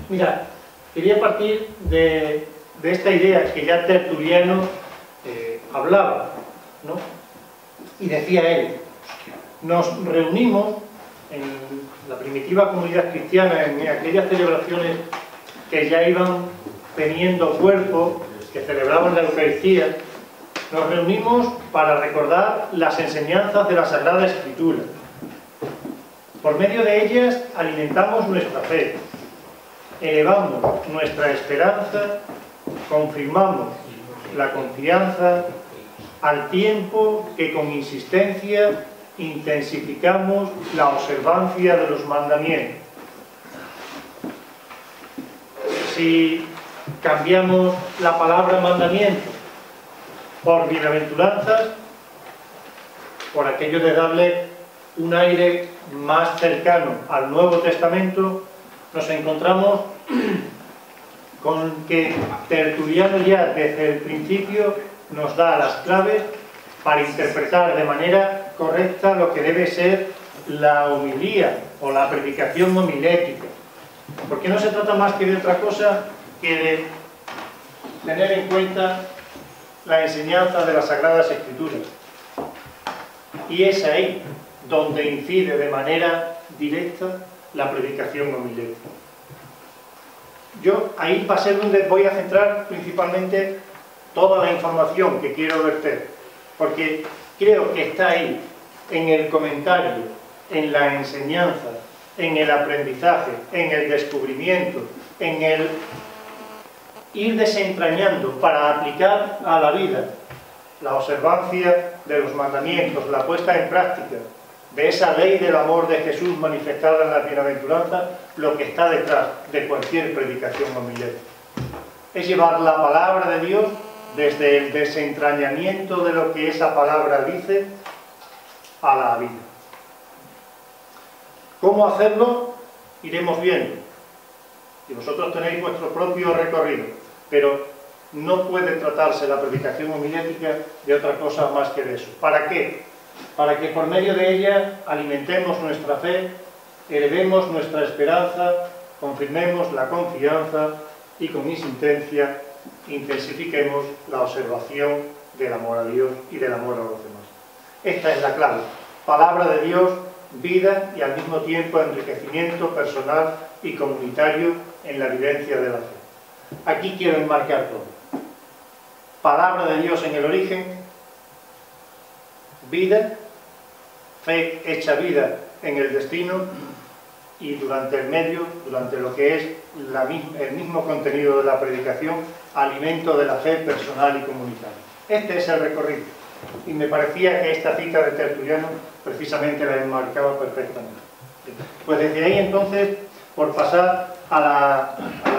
Mira, quería partir de esta idea que ya Tertuliano hablaba, ¿no? Y decía él, nos reunimos en la primitiva comunidad cristiana, en aquellas celebraciones que ya iban teniendo cuerpo, que celebraban la Eucaristía, nos reunimos para recordar las enseñanzas de la Sagrada Escritura. Por medio de ellas alimentamos nuestra fe, elevamos nuestra esperanza, confirmamos la confianza, al tiempo que con insistencia intensificamos la observancia de los mandamientos. Si cambiamos la palabra mandamiento por bienaventuranzas, por aquello de darle un aire más cercano al Nuevo Testamento, nos encontramos con que Tertuliano ya desde el principio nos da las claves para interpretar de manera correcta lo que debe ser la homilía o la predicación homilética. Porque no se trata más que de otra cosa que de tener en cuenta la enseñanza de las Sagradas Escrituras. Y es ahí donde incide de manera directa la predicación homilética. Yo ahí va a ser donde voy a centrar principalmente toda la información que quiero verter, porque creo que está ahí, en el comentario, en la enseñanza, en el aprendizaje, en el descubrimiento, en el ir desentrañando para aplicar a la vida la observancia de los mandamientos, la puesta en práctica de esa ley del amor de Jesús manifestada en la bienaventuranza, lo que está detrás de cualquier predicación homilética. Es llevar la palabra de Dios desde el desentrañamiento de lo que esa palabra dice a la vida. ¿Cómo hacerlo? Iremos viendo. Y vosotros tenéis vuestro propio recorrido, pero no puede tratarse la predicación homilética de otra cosa más que de eso. ¿Para qué? Para que por medio de ella alimentemos nuestra fe, elevemos nuestra esperanza, confirmemos la confianza y con insistencia intensifiquemos la observación del amor a Dios y del amor a los demás. Esta es la clave. Palabra de Dios, vida y al mismo tiempo enriquecimiento personal y comunitario en la vivencia de la fe. Aquí quiero enmarcar todo. Palabra de Dios en el origen, vida, fe hecha vida en el destino y durante el medio, durante lo que es el mismo contenido de la predicación, alimento de la fe personal y comunitaria. Este es el recorrido y me parecía que esta cita de Tertuliano precisamente la enmarcaba perfectamente. Pues desde ahí entonces, por pasar a la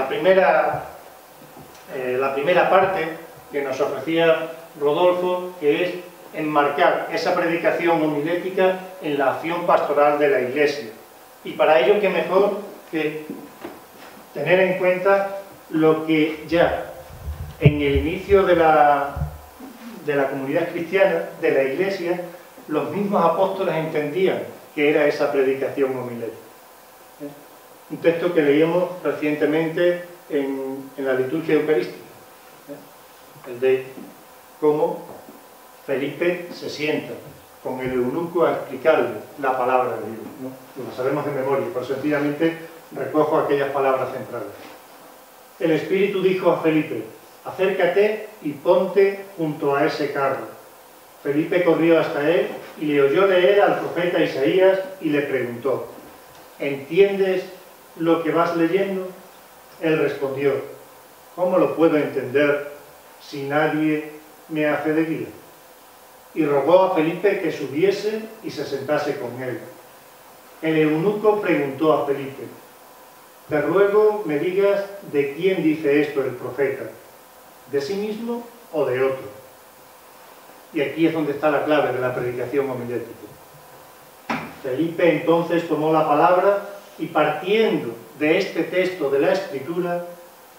primera parte que nos ofrecía Rodolfo, que es enmarcar esa predicación homilética en la acción pastoral de la Iglesia. Y para ello, qué mejor que tener en cuenta lo que ya en el inicio de la comunidad cristiana, de la Iglesia, los mismos apóstoles entendían que era esa predicación homilética. Un texto que leíamos recientemente en la liturgia eucarística, el de cómo Felipe se sienta con el eunuco a explicarle la palabra de Dios, ¿no? Lo sabemos de memoria, pero sencillamente recojo aquellas palabras centrales. El Espíritu dijo a Felipe: acércate y ponte junto a ese carro. Felipe corrió hasta él y le oyó leer al profeta Isaías y le preguntó: ¿entiendes lo que vas leyendo? Él respondió: ¿cómo lo puedo entender si nadie me hace de guía? Y rogó a Felipe que subiese y se sentase con él. El eunuco preguntó a Felipe: te ruego me digas de quién dice esto el profeta, ¿de sí mismo o de otro? Y aquí es donde está la clave de la predicación homilética. Felipe entonces tomó la palabra y, partiendo de este texto de la Escritura,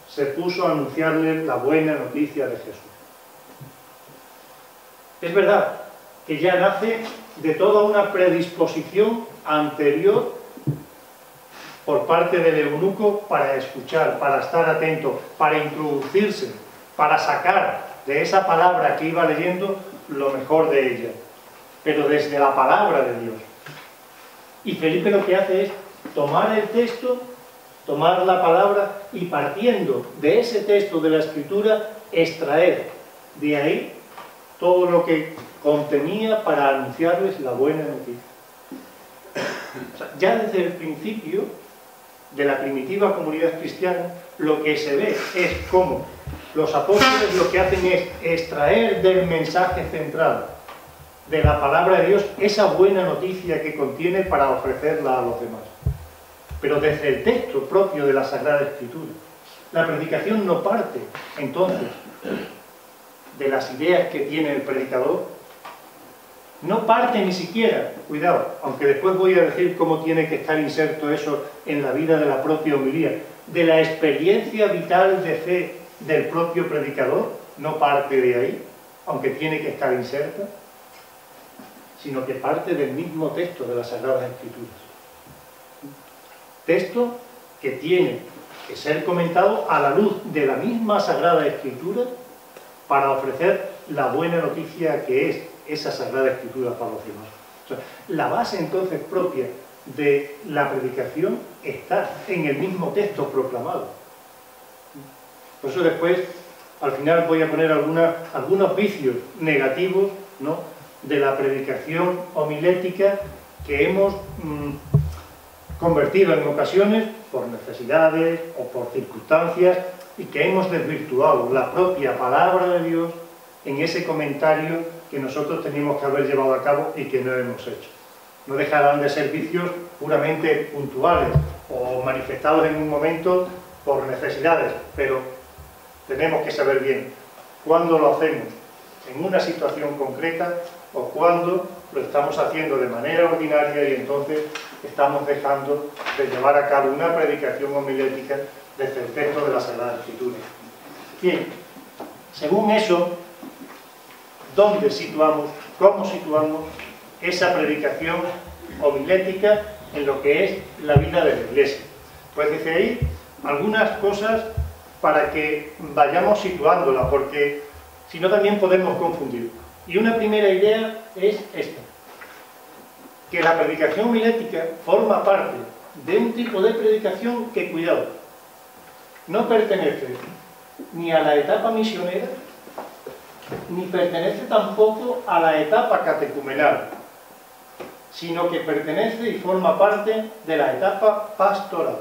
se puso a anunciarle la buena noticia de Jesús. Es verdad que ya nace de toda una predisposición anterior por parte del eunuco para escuchar, para estar atento, para introducirse, para sacar de esa palabra que iba leyendo lo mejor de ella, pero desde la palabra de Dios. Y Felipe lo que hace es tomar el texto, tomar la palabra y partiendo de ese texto de la Escritura, extraer de ahí todo lo que contenía para anunciarles la buena noticia. O sea, ya desde el principio de la primitiva comunidad cristiana, lo que se ve es cómo los apóstoles lo que hacen es extraer del mensaje central de la palabra de Dios esa buena noticia que contiene para ofrecerla a los demás. Pero desde el texto propio de la Sagrada Escritura. La predicación no parte, entonces, de las ideas que tiene el predicador. No parte ni siquiera, cuidado, aunque después voy a decir cómo tiene que estar inserto eso en la vida de la propia homilía, de la experiencia vital de fe del propio predicador, no parte de ahí, aunque tiene que estar inserta, sino que parte del mismo texto de las Sagradas Escrituras. Texto que tiene que ser comentado a la luz de la misma Sagrada Escritura para ofrecer la buena noticia que es esa Sagrada Escritura para los demás. O sea, la base entonces propia de la predicación está en el mismo texto proclamado. Por eso después, al final voy a poner algunos vicios negativos, ¿no?, de la predicación homilética que hemos convertido en ocasiones por necesidades o por circunstancias y que hemos desvirtuado la propia palabra de Dios en ese comentario que nosotros teníamos que haber llevado a cabo y que no hemos hecho. No dejarán de ser vicios puramente puntuales o manifestados en un momento por necesidades, pero tenemos que saber bien cuándo lo hacemos en una situación concreta o cuándo lo estamos haciendo de manera ordinaria y entonces estamos dejando de llevar a cabo una predicación homilética desde el texto de la Sagrada Escritura. Bien, según eso, ¿dónde situamos, cómo situamos esa predicación homilética en lo que es la vida de la Iglesia? Pues desde ahí algunas cosas para que vayamos situándola, porque si no también podemos confundir. Y una primera idea es esta, que la predicación homilética forma parte de un tipo de predicación que, cuidado, no pertenece ni a la etapa misionera, ni pertenece tampoco a la etapa catecumenal, sino que pertenece y forma parte de la etapa pastoral.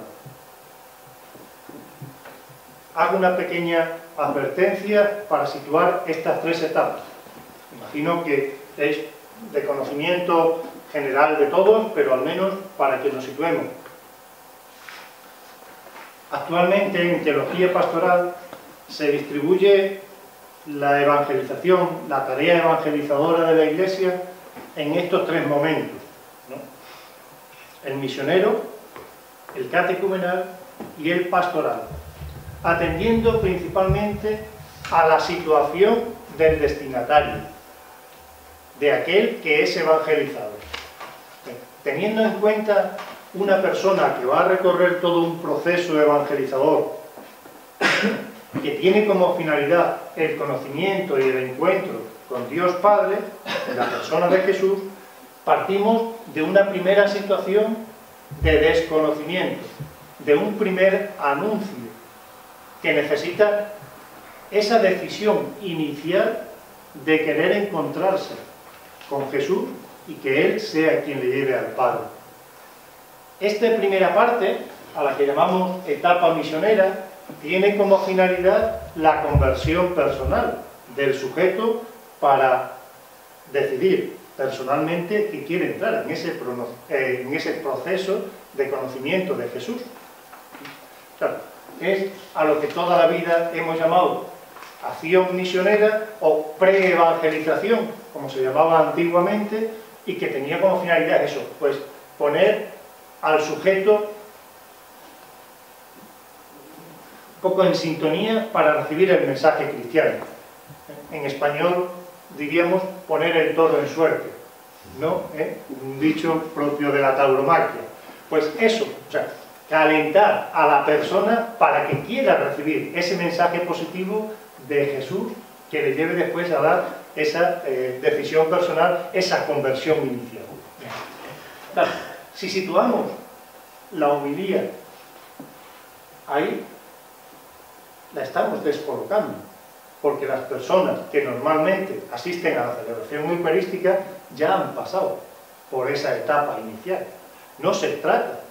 Hago una pequeña advertencia para situar estas tres etapas. Imagino que es de conocimiento general de todos, pero al menos para que nos situemos. Actualmente en teología pastoral se distribuye la evangelización, la tarea evangelizadora de la Iglesia en estos tres momentos, ¿no? El misionero, el catecumenal y el pastoral, atendiendo principalmente a la situación del destinatario, de aquel que es evangelizado. Teniendo en cuenta una persona que va a recorrer todo un proceso evangelizador, que tiene como finalidad el conocimiento y el encuentro con Dios Padre, en la persona de Jesús, partimos de una primera situación de desconocimiento, de un primer anuncio, que necesita esa decisión inicial de querer encontrarse con Jesús y que Él sea quien le lleve al Padre. Esta primera parte, a la que llamamos etapa misionera, tiene como finalidad la conversión personal del sujeto para decidir personalmente que quiere entrar en ese proceso de conocimiento de Jesús. Claro, es a lo que toda la vida hemos llamado acción misionera o pre-evangelización, como se llamaba antiguamente, y que tenía como finalidad eso, pues poner al sujeto un poco en sintonía para recibir el mensaje cristiano. En español diríamos poner el toro en suerte, ¿no? Un dicho propio de la tauromaquia. Pues eso, o sea, calentar a la persona para que quiera recibir ese mensaje positivo de Jesús que le lleve después a dar esa decisión personal, esa conversión inicial. Claro, si situamos la homilía ahí, la estamos descolocando, porque las personas que normalmente asisten a la celebración eucarística ya han pasado por esa etapa inicial. No se trata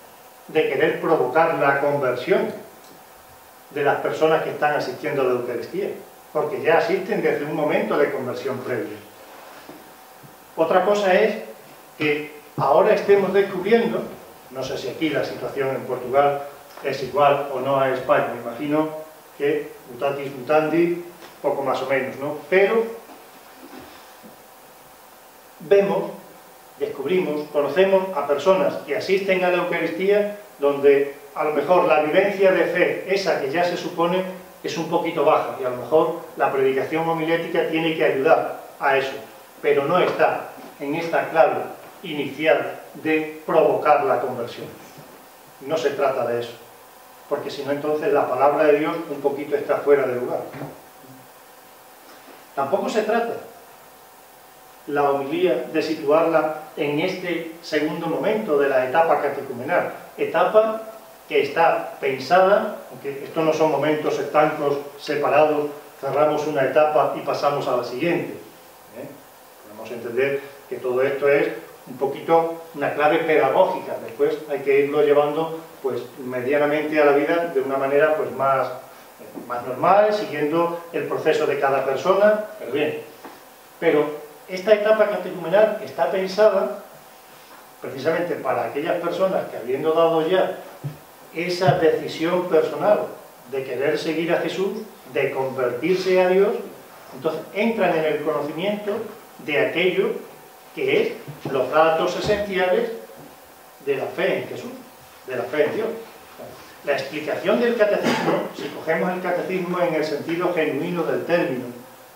de querer provocar la conversión de las personas que están asistiendo a la Eucaristía, porque ya asisten desde un momento de conversión previa. Otra cosa es que ahora estemos descubriendo, no sé si aquí la situación en Portugal es igual o no a España, me imagino que mutatis mutandi, poco más o menos, ¿no? Pero vemos, descubrimos, conocemos a personas que asisten a la Eucaristía donde a lo mejor la vivencia de fe, esa que ya se supone, es un poquito baja y a lo mejor la predicación homilética tiene que ayudar a eso, pero no está en esta clave inicial de provocar la conversión. No se trata de eso, porque si no entonces la palabra de Dios un poquito está fuera de lugar. Tampoco se trata la homilía de situarla en este segundo momento de la etapa catecumenal, etapa que está pensada, aunque estos no son momentos estancos, separados, cerramos una etapa y pasamos a la siguiente. Podemos entender que todo esto es un poquito una clave pedagógica, después hay que irlo llevando pues medianamente a la vida de una manera pues más normal, siguiendo el proceso de cada persona, pero bien. Pero esta etapa catecumenal está pensada precisamente para aquellas personas que, habiendo dado ya esa decisión personal de querer seguir a Jesús, de convertirse a Dios, entonces entran en el conocimiento de aquello que es los datos esenciales de la fe en Jesús, de la fe en Dios. La explicación del catecismo, si cogemos el catecismo en el sentido genuino del término,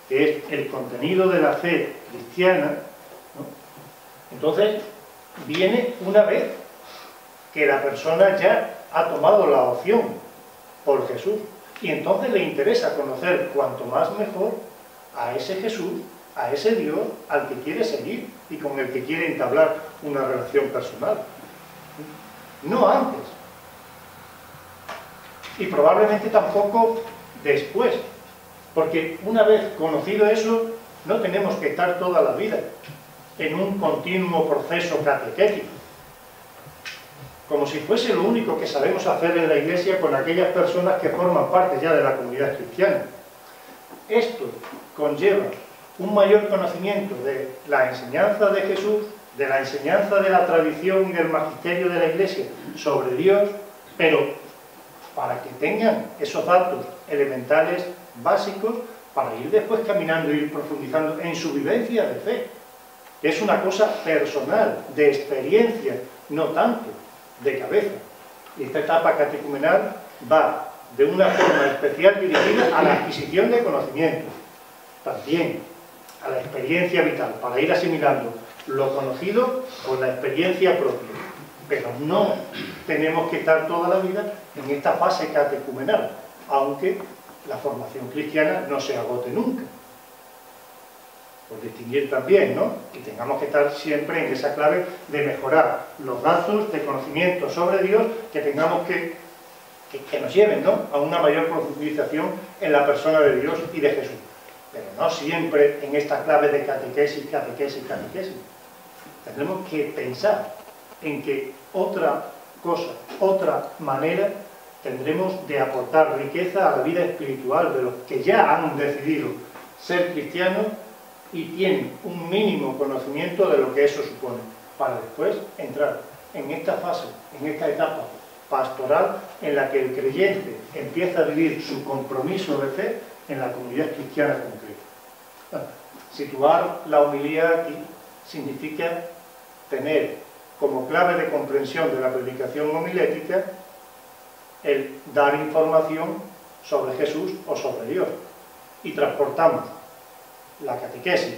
que es el contenido de la fe cristiana, ¿no? Entonces viene una vez que la persona ya ha tomado la opción por Jesús y entonces le interesa conocer cuanto más mejor a ese Jesús, a ese Dios al que quiere seguir y con el que quiere entablar una relación personal. No antes. Y probablemente tampoco después, porque una vez conocido eso, no tenemos que estar toda la vida en un continuo proceso catequético, como si fuese lo único que sabemos hacer en la Iglesia con aquellas personas que forman parte ya de la comunidad cristiana. Esto conlleva un mayor conocimiento de la enseñanza de Jesús, de la enseñanza de la tradición y del magisterio de la Iglesia sobre Dios, pero para que tengan esos datos elementales básicos para ir después caminando e ir profundizando en su vivencia de fe, que es una cosa personal, de experiencia, no tanto de cabeza. Y esta etapa catecumenal va de una forma especial dirigida a la adquisición de conocimientos, también a la experiencia vital, para ir asimilando lo conocido con la experiencia propia. Pero no tenemos que estar toda la vida en esta fase catecumenal, aunque la formación cristiana no se agote nunca. Por distinguir también, ¿no? Y tengamos que estar siempre en esa clave de mejorar los datos de conocimiento sobre Dios que tengamos que nos lleven, ¿no?, a una mayor profundización en la persona de Dios y de Jesús. Pero no siempre en esta clave de catequesis, catequesis, catequesis. Tenemos que pensar en que otra cosa, otra manera tendremos de aportar riqueza a la vida espiritual de los que ya han decidido ser cristianos y tienen un mínimo conocimiento de lo que eso supone, para después entrar en esta fase, en esta etapa pastoral en la que el creyente empieza a vivir su compromiso de fe en la comunidad cristiana concreta. Bueno, situar la homilía aquí significa tener como clave de comprensión de la predicación homilética el dar información sobre Jesús o sobre Dios, y transportamos la catequesis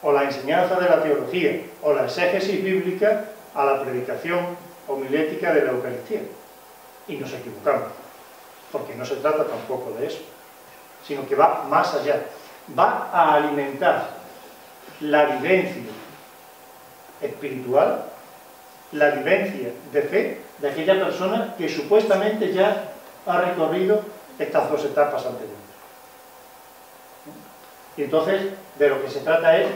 o la enseñanza de la teología o la exégesis bíblica a la predicación homilética de la Eucaristía. Y nos equivocamos, porque no se trata tampoco de eso, sino que va más allá. Va a alimentar la vivencia espiritual, la vivencia de fe de aquella persona que supuestamente ya ha recorrido estas dos etapas anteriores. Y entonces de lo que se trata es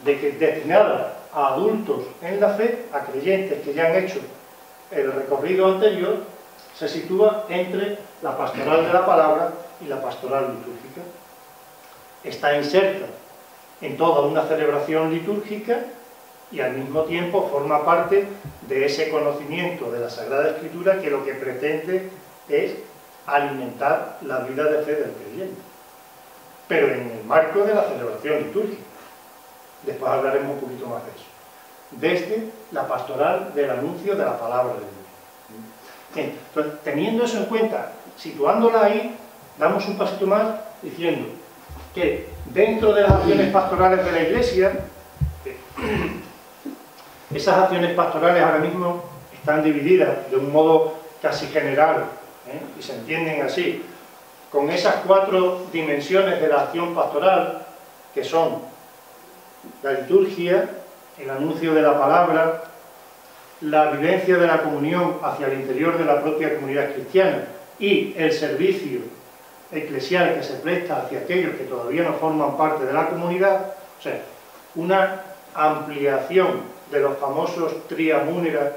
de que destinada a adultos en la fe, a creyentes que ya han hecho el recorrido anterior, se sitúa entre la pastoral de la palabra y la pastoral litúrgica. Está inserta en toda una celebración litúrgica y al mismo tiempo forma parte de ese conocimiento de la Sagrada Escritura que lo que pretende es alimentar la vida de fe del creyente, pero en el marco de la celebración litúrgica. Después hablaremos un poquito más de eso. Desde la pastoral del anuncio de la palabra de Dios. Bien, entonces, teniendo eso en cuenta, situándola ahí, damos un pasito más diciendo que dentro de las acciones pastorales de la Iglesia, esas acciones pastorales ahora mismo están divididas de un modo casi general, y se entienden así, con esas 4 dimensiones de la acción pastoral, que son la liturgia, el anuncio de la palabra, la vivencia de la comunión hacia el interior de la propia comunidad cristiana y el servicio eclesial que se presta hacia aquellos que todavía no forman parte de la comunidad, o sea, una ampliación de los famosos triamúneras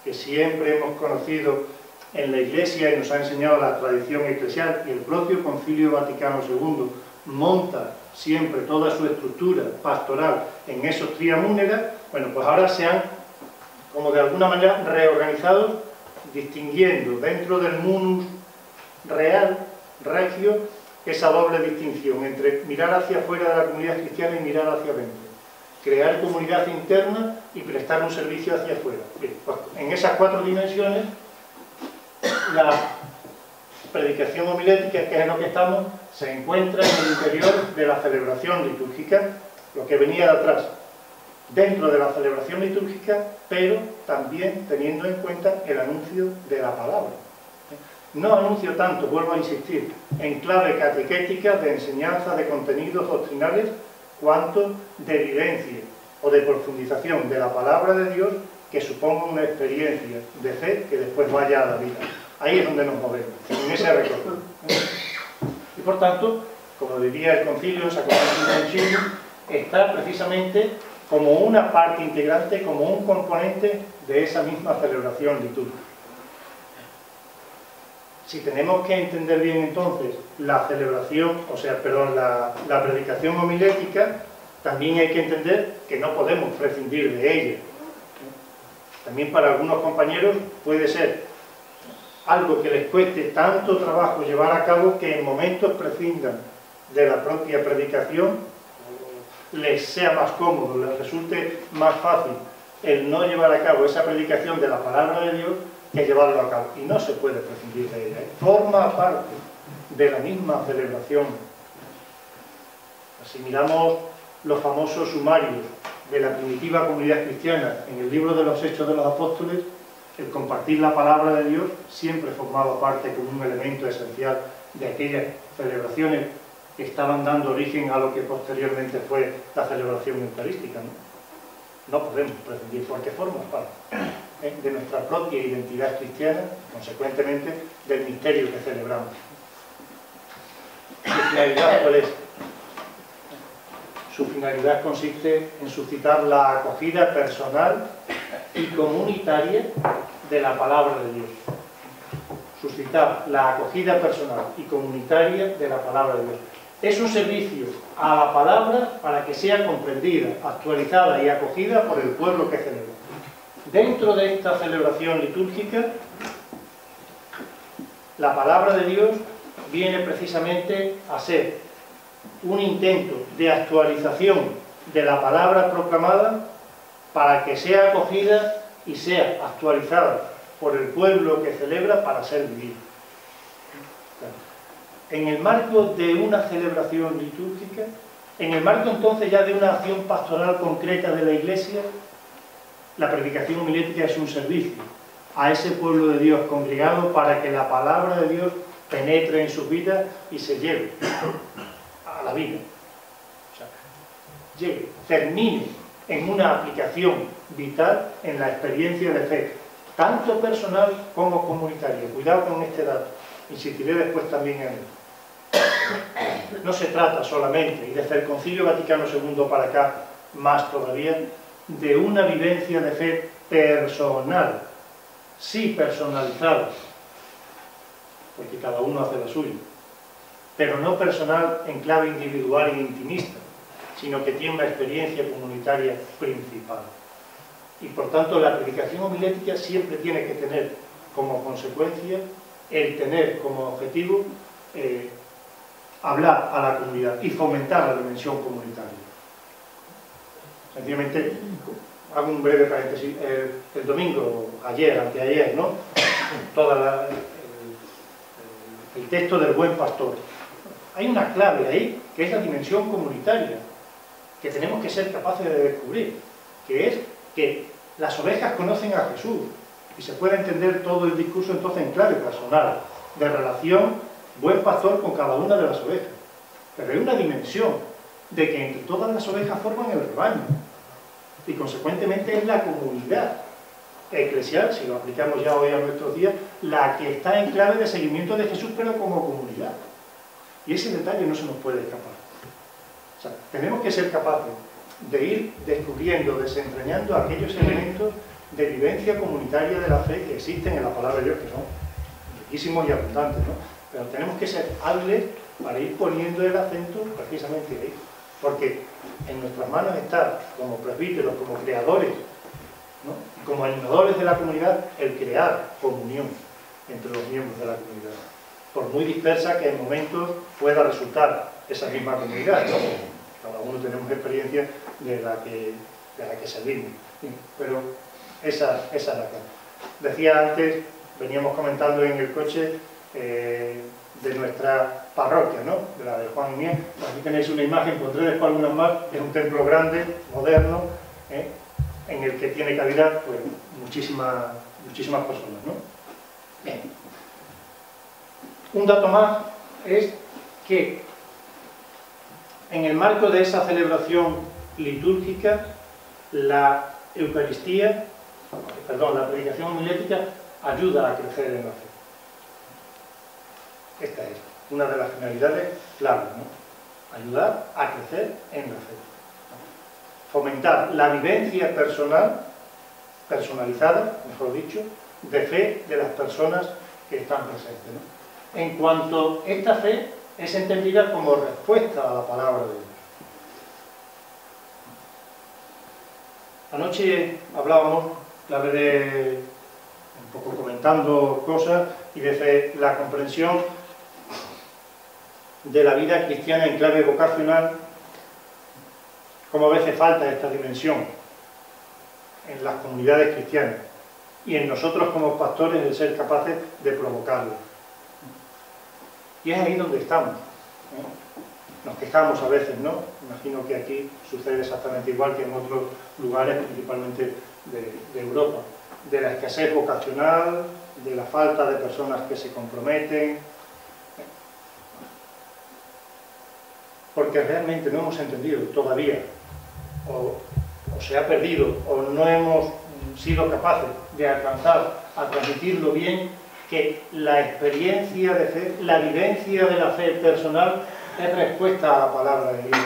que siempre hemos conocido en la Iglesia y nos ha enseñado la tradición eclesial, y el propio Concilio Vaticano II monta siempre toda su estructura pastoral en esos triamúneras. Bueno, pues ahora se han, como de alguna manera, reorganizado, distinguiendo dentro del munus real, regio, esa doble distinción entre mirar hacia afuera de la comunidad cristiana y mirar hacia adentro, crear comunidad interna y prestar un servicio hacia afuera. Bien, pues en esas 4 dimensiones, la predicación homilética, que es en lo que estamos, se encuentra en el interior de la celebración litúrgica, lo que venía de atrás, dentro de la celebración litúrgica, pero también teniendo en cuenta el anuncio de la palabra. No anuncio tanto, vuelvo a insistir, en clave catequética, de enseñanza de contenidos doctrinales, cuanto de vivencia o de profundización de la palabra de Dios que suponga una experiencia de fe que después vaya a la vida. Ahí es donde nos movemos, en ese recorrido. Y por tanto, como diría el concilio, Sacrosanctum Concilium, está precisamente como una parte integrante, como un componente de esa misma celebración litúrgica. Si tenemos que entender bien entonces la celebración, la predicación homilética, también hay que entender que no podemos prescindir de ella. También para algunos compañeros puede ser algo que les cueste tanto trabajo llevar a cabo que en momentos prescindan de la propia predicación, les sea más cómodo, les resulte más fácil el no llevar a cabo esa predicación de la palabra de Dios que llevarlo a cabo. Y no se puede prescindir de ella, forma parte de la misma celebración. Si miramos los famosos sumarios de la primitiva comunidad cristiana en el libro de los Hechos de los Apóstoles, el compartir la palabra de Dios siempre formaba parte como un elemento esencial de aquellas celebraciones que estaban dando origen a lo que posteriormente fue la celebración eucarística, ¿no? No podemos prescindir porque forma parte de nuestra propia identidad cristiana, consecuentemente del misterio que celebramos. ¿Su finalidad cuál es? Su finalidad consiste en suscitar la acogida personal y comunitaria de la palabra de Dios. Suscitar la acogida personal y comunitaria de la palabra de Dios. Es un servicio a la palabra para que sea comprendida, actualizada y acogida por el pueblo que celebra. Dentro de esta celebración litúrgica, la palabra de Dios viene precisamente a ser un intento de actualización de la palabra proclamada para que sea acogida y sea actualizada por el pueblo que celebra para ser vivida. En el marco de una celebración litúrgica, en el marco entonces ya de una acción pastoral concreta de la Iglesia, la predicación homilética es un servicio a ese pueblo de Dios congregado para que la palabra de Dios penetre en sus vidas y se lleve a la vida. O sea, llegue, termine en una aplicación vital en la experiencia de fe, tanto personal como comunitaria. Cuidado con este dato, insistiré después también en él. No se trata solamente, y desde el Concilio Vaticano II para acá, más todavía, de una vivencia de fe personal, sí personalizada, porque cada uno hace la suya, pero no personal en clave individual e intimista, sino que tiene una experiencia comunitaria principal. Y por tanto la predicación homilética siempre tiene que tener como consecuencia el tener como objetivo hablar a la comunidad y fomentar la dimensión comunitaria. Sencillamente, hago un breve paréntesis. El domingo, ayer, anteayer, ¿no? El texto del buen pastor. Hay una clave ahí, que es la dimensión comunitaria, que tenemos que ser capaces de descubrir, que es que las ovejas conocen a Jesús, y se puede entender todo el discurso entonces en clave personal, de relación buen pastor con cada una de las ovejas. Pero hay una dimensión de que entre todas las ovejas forman el rebaño, y consecuentemente es la comunidad eclesial, si lo aplicamos ya hoy a nuestros días, la que está en clave de seguimiento de Jesús, pero como comunidad. Y ese detalle no se nos puede escapar. O sea, tenemos que ser capaces de ir descubriendo, desentrañando aquellos elementos de vivencia comunitaria de la fe que existen en la palabra de Dios, que son riquísimos y abundantes, ¿no? Pero tenemos que ser hábiles para ir poniendo el acento precisamente ahí. Porque en nuestras manos está, como presbíteros, como creadores, ¿no? Y como animadores de la comunidad, el crear comunión entre los miembros de la comunidad. Por muy dispersa que en momentos pueda resultar esa misma comunidad, ¿no? Cada uno tenemos experiencia de la que servimos. Pero esa es la clave. Decía antes, veníamos comentando en el coche, de nuestra parroquia, ¿no? De la de Juan y Mía. Aquí tenéis una imagen, pondré después algunas más, es un templo grande, moderno, en el que tiene cabida pues, muchísimas personas, ¿no? Bien. Un dato más es que en el marco de esa celebración litúrgica, la Eucaristía, la predicación homilética ayuda a crecer en la fe. Esta es una de las finalidades claves, ¿no? Ayudar a crecer en la fe. Fomentar la vivencia personal, personalizada, mejor dicho, de fe de las personas que están presentes, ¿no? En cuanto esta fe es entendida como respuesta a la palabra de Dios. Anoche hablábamos, clave de un poco comentando cosas y desde la comprensión de la vida cristiana en clave vocacional, como a veces falta esta dimensión en las comunidades cristianas y en nosotros como pastores de ser capaces de provocarlo. Y es ahí donde estamos, ¿no? Nos quejamos a veces, ¿no? Imagino que aquí sucede exactamente igual que en otros lugares, principalmente de Europa, de la escasez vocacional, de la falta de personas que se comprometen, porque realmente no hemos entendido todavía, o se ha perdido, o no hemos sido capaces de alcanzar a transmitirlo bien, que la experiencia de fe, la vivencia de la fe personal es respuesta a la palabra de Dios.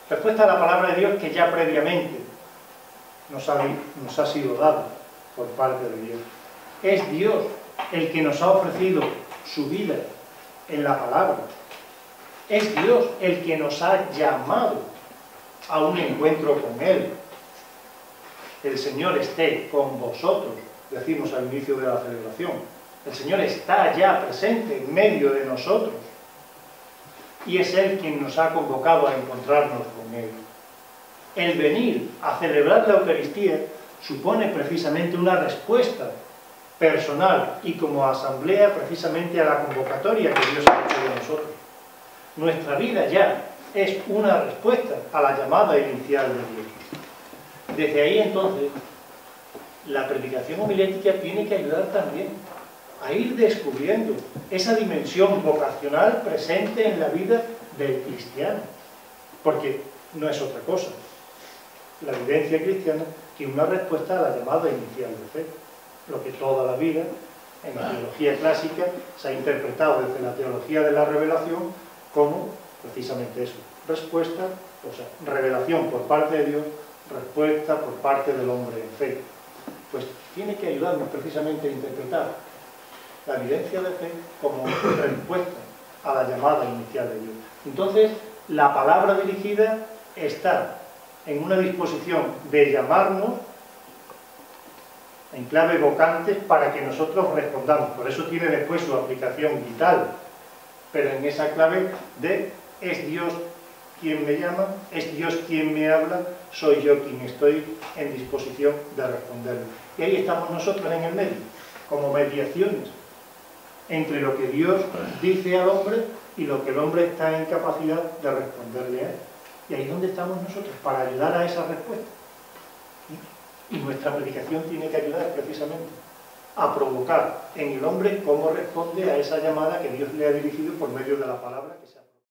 Respuesta a la palabra de Dios que ya previamente nos ha sido dada por parte de Dios. Es Dios el que nos ha ofrecido su vida en la palabra. Es Dios el que nos ha llamado a un encuentro con Él. El Señor esté con vosotros, decimos al inicio de la celebración. El Señor está ya presente en medio de nosotros. Y es Él quien nos ha convocado a encontrarnos con Él. El venir a celebrar la Eucaristía supone precisamente una respuesta personal y como asamblea precisamente a la convocatoria que Dios ha hecho de nosotros. Nuestra vida ya es una respuesta a la llamada inicial de Dios. Desde ahí entonces la predicación homilética tiene que ayudar también a ir descubriendo esa dimensión vocacional presente en la vida del cristiano, porque no es otra cosa. La vivencia cristiana tiene una respuesta a la llamada inicial de fe, lo que toda la vida en la teología clásica se ha interpretado desde la teología de la revelación como precisamente eso, respuesta, o sea, revelación por parte de Dios, respuesta por parte del hombre en fe. Pues tiene que ayudarnos precisamente a interpretar la vivencia de fe como respuesta a la llamada inicial de Dios. Entonces, la palabra dirigida está en una disposición de llamarnos en clave vocante para que nosotros respondamos. Por eso tiene después su aplicación vital, pero en esa clave de es Dios quien me llama, es Dios quien me habla, soy yo quien estoy en disposición de responderle. Y ahí estamos nosotros en el medio, como mediaciones entre lo que Dios dice al hombre y lo que el hombre está en capacidad de responderle a él. Y ahí es donde estamos nosotros, para ayudar a esa respuesta. Y nuestra predicación tiene que ayudar precisamente a provocar en el hombre cómo responde a esa llamada que Dios le ha dirigido por medio de la palabra que se ha